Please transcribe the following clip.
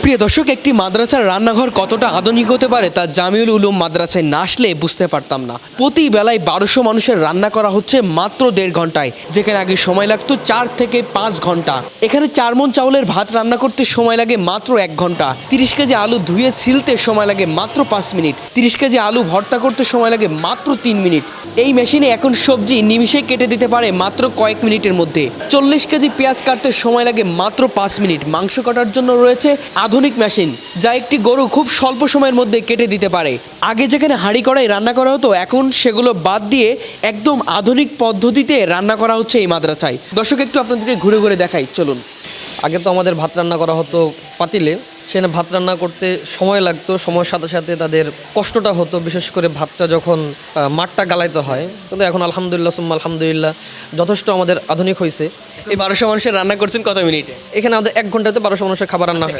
প্রিয় দর্শক, একটি মাদ্রাসার রান্নাঘর কতটা আধুনিক হতে পারে তা জামিউল উলুম মাদ্রাসায় না আসলে বুঝতে পারতাম না। প্রতি বেলায় 1200 মানুষের রান্না করা হচ্ছে মাত্র 1.5 ঘন্টায়, যেখানে আগে সময় লাগতো 4 থেকে 5 ঘন্টা। এখানে 4 মণ চাউলের ভাত রান্না করতে সময় লাগে মাত্র 1 ঘন্টা। 30 কেজি আলু ধুয়ে ছিলতে সময় লাগে মাত্র 5 মিনিট। 30 কেজি আলু ভর্তা করতে সময় লাগে মাত্র 3 মিনিট। এই মেশিনে এখন সবজি নিমিষে কেটে দিতে পারে মাত্র কয়েক মিনিটের মধ্যে। 40 কেজি পেঁয়াজ কাটতে সময় লাগে মাত্র 5 মিনিট। মাংস কাটার জন্য রয়েছে আধুনিক মেশিন, যা একটি গরু খুব স্বল্প সময়ের মধ্যে কেটে দিতে পারে। আগে যেখানে হাঁড়ি কড়াই রান্না করা হতো, এখন সেগুলো বাদ দিয়ে একদম আধুনিক পদ্ধতিতে রান্না করা হচ্ছে এই মাদ্রাসায়। দর্শক, একটু আপনাদেরকে ঘুরে ঘুরে দেখাই, চলুন। আগে তো আমাদের ভাত রান্না করা হতো পাতিলে, সেখানে ভাত রান্না করতে সময় লাগতো, সময়ের সাথে সাথে তাদের কষ্টটা হতো, বিশেষ করে ভাতটা যখন মাঠটা গালাইতে হয়। কিন্তু এখন আলহামদুলিল্লাহ সুম্মা আলহামদুলিল্লাহ যথেষ্ট আমাদের আধুনিক হয়েছে। এই 1200 মানুষের রান্না করছেন কত মিনিটে? এখানে আমাদের 1 ঘন্টাতে 1200 মানুষের খাবার রান্না হয়।